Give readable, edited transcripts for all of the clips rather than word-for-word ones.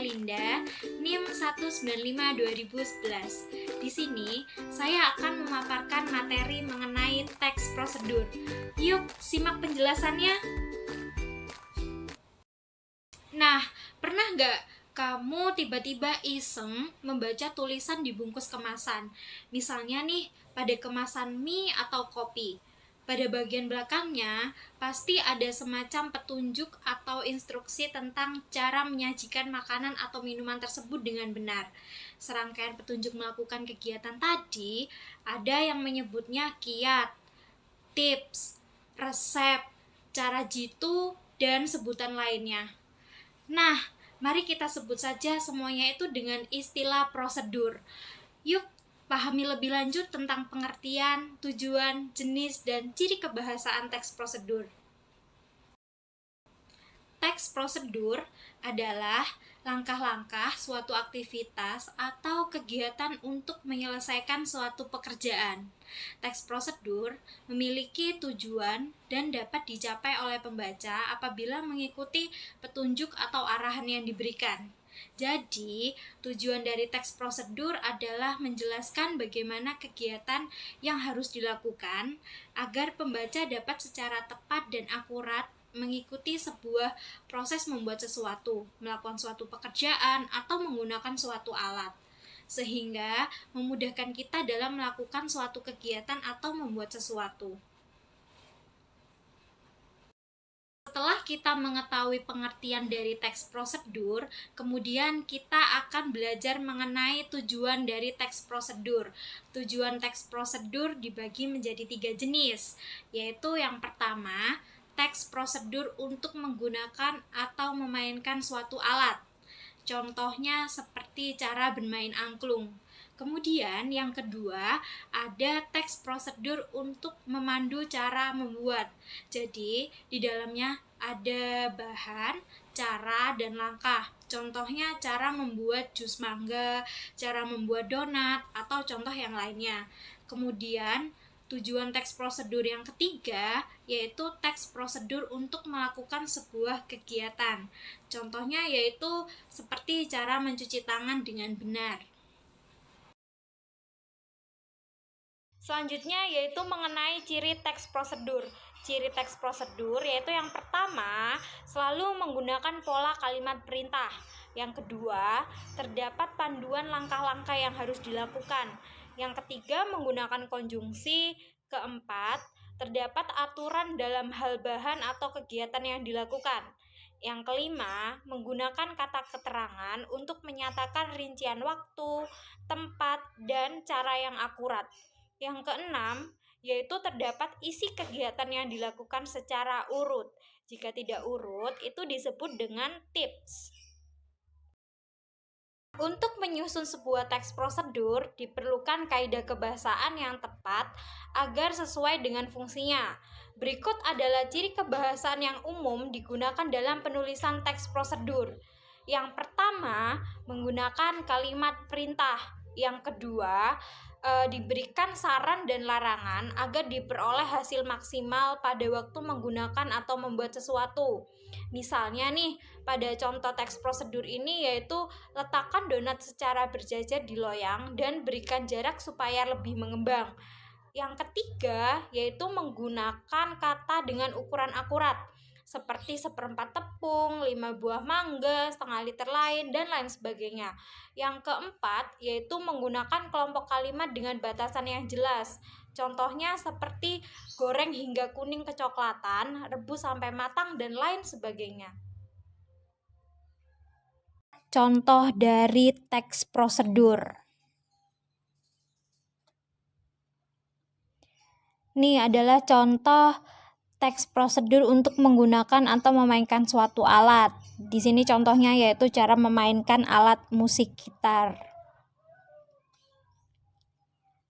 Linda, NIM 195/2011. Di sini, saya akan memaparkan materi mengenai teks prosedur. Yuk, simak penjelasannya. Nah, pernah nggak kamu tiba-tiba iseng membaca tulisan di bungkus kemasan? Misalnya nih, pada kemasan mie atau kopi. Pada bagian belakangnya, pasti ada semacam petunjuk atau instruksi tentang cara menyajikan makanan atau minuman tersebut dengan benar. Serangkaian petunjuk melakukan kegiatan tadi, ada yang menyebutnya kiat, tips, resep, cara jitu, dan sebutan lainnya. Nah, mari kita sebut saja semuanya itu dengan istilah prosedur. Yuk, pahami lebih lanjut tentang pengertian, tujuan, jenis, dan ciri kebahasaan teks prosedur. Teks prosedur adalah langkah-langkah suatu aktivitas atau kegiatan untuk menyelesaikan suatu pekerjaan. Teks prosedur memiliki tujuan dan dapat dicapai oleh pembaca apabila mengikuti petunjuk atau arahan yang diberikan. Jadi, tujuan dari teks prosedur adalah menjelaskan bagaimana kegiatan yang harus dilakukan agar pembaca dapat secara tepat dan akurat mengikuti sebuah proses membuat sesuatu, melakukan suatu pekerjaan, atau menggunakan suatu alat, sehingga memudahkan kita dalam melakukan suatu kegiatan atau membuat sesuatu. Setelah kita mengetahui pengertian dari teks prosedur, kemudian kita akan belajar mengenai tujuan dari teks prosedur. Tujuan teks prosedur dibagi menjadi 3 jenis, yaitu yang pertama, teks prosedur untuk menggunakan atau memainkan suatu alat. Contohnya seperti cara bermain angklung. Kemudian yang kedua, ada teks prosedur untuk memandu cara membuat. Jadi, di dalamnya ada bahan, cara, dan langkah. Contohnya cara membuat jus mangga, cara membuat donat, atau contoh yang lainnya. Kemudian, tujuan teks prosedur yang ketiga yaitu teks prosedur untuk melakukan sebuah kegiatan. Contohnya yaitu seperti cara mencuci tangan dengan benar. Selanjutnya yaitu mengenai ciri teks prosedur. Ciri teks prosedur yaitu yang pertama, selalu menggunakan pola kalimat perintah. Yang kedua, terdapat panduan langkah-langkah yang harus dilakukan. Yang ketiga, menggunakan konjungsi. Keempat, terdapat aturan dalam hal bahan atau kegiatan yang dilakukan. Yang kelima, menggunakan kata keterangan untuk menyatakan rincian waktu, tempat, dan cara yang akurat. Yang keenam, yaitu terdapat isi kegiatan yang dilakukan secara urut. Jika tidak urut, itu disebut dengan tips. Untuk menyusun sebuah teks prosedur, diperlukan kaidah kebahasaan yang tepat agar sesuai dengan fungsinya. Berikut adalah ciri kebahasaan yang umum digunakan dalam penulisan teks prosedur. Yang pertama, menggunakan kalimat perintah. Yang kedua, diberikan saran dan larangan agar diperoleh hasil maksimal pada waktu menggunakan atau membuat sesuatu. Misalnya nih, pada contoh teks prosedur ini yaitu letakkan donat secara berjajar di loyang dan berikan jarak supaya lebih mengembang. Yang ketiga yaitu menggunakan kata dengan ukuran akurat seperti 1/4 tepung, 5 buah mangga, setengah liter lain, dan lain sebagainya. Yang keempat yaitu menggunakan kelompok kalimat dengan batasan yang jelas. Contohnya seperti goreng hingga kuning kecoklatan, rebus sampai matang, dan lain sebagainya. Contoh dari teks prosedur. Ini adalah contoh teks prosedur untuk menggunakan atau memainkan suatu alat. Di sini contohnya yaitu cara memainkan alat musik gitar.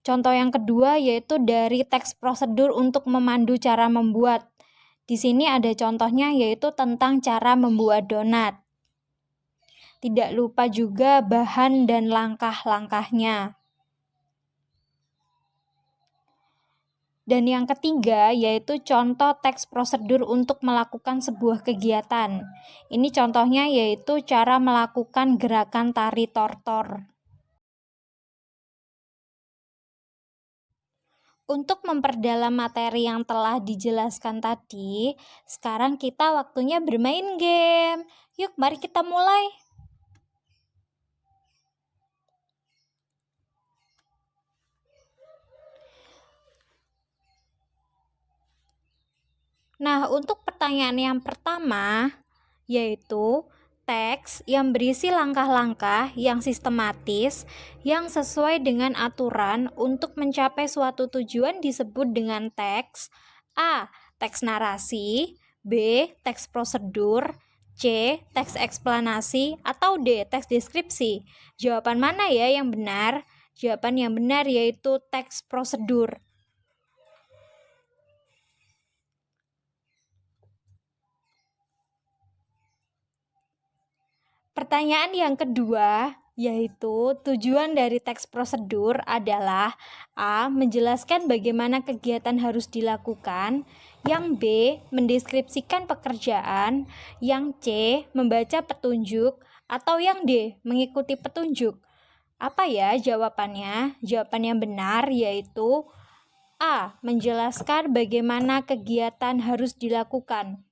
Contoh yang kedua yaitu dari teks prosedur untuk memandu cara membuat. Di sini ada contohnya yaitu tentang cara membuat donat. Tidak lupa juga bahan dan langkah-langkahnya. Dan yang ketiga yaitu contoh teks prosedur untuk melakukan sebuah kegiatan. Ini contohnya yaitu cara melakukan gerakan tari tortor. Untuk memperdalam materi yang telah dijelaskan tadi, sekarang kita waktunya bermain game. Yuk, mari kita mulai. Nah, untuk pertanyaan yang pertama, yaitu teks yang berisi langkah-langkah yang sistematis yang sesuai dengan aturan untuk mencapai suatu tujuan disebut dengan teks. A. Teks narasi, B. Teks prosedur, C. Teks eksplanasi, atau D. Teks deskripsi. Jawaban mana ya yang benar? Jawaban yang benar yaitu teks prosedur. Pertanyaan yang kedua, yaitu tujuan dari teks prosedur adalah A. Menjelaskan bagaimana kegiatan harus dilakukan, yang B. Mendeskripsikan pekerjaan, yang C. Membaca petunjuk, atau yang D. Mengikuti petunjuk. Apa ya jawabannya? Jawaban yang benar yaitu A. Menjelaskan bagaimana kegiatan harus dilakukan.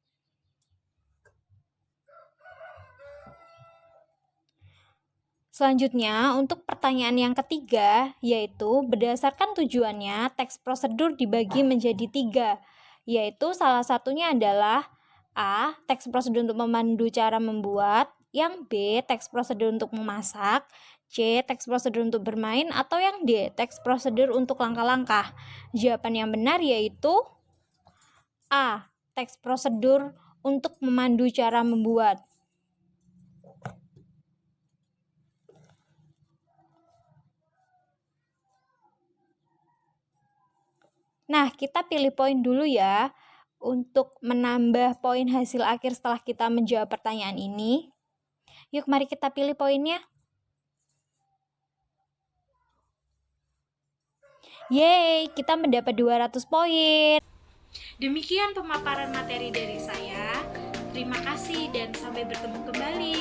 Selanjutnya, untuk pertanyaan yang ketiga, yaitu berdasarkan tujuannya, teks prosedur dibagi menjadi 3, yaitu salah satunya adalah A. Teks prosedur untuk memandu cara membuat, yang B. Teks prosedur untuk memasak, C. Teks prosedur untuk bermain, atau yang D. Teks prosedur untuk langkah-langkah. Jawaban yang benar yaitu A. Teks prosedur untuk memandu cara membuat. Nah, kita pilih poin dulu ya untuk menambah poin hasil akhir setelah kita menjawab pertanyaan ini. Yuk, mari kita pilih poinnya. Yeay, kita mendapat 200 poin. Demikian pemaparan materi dari saya. Terima kasih dan sampai bertemu kembali.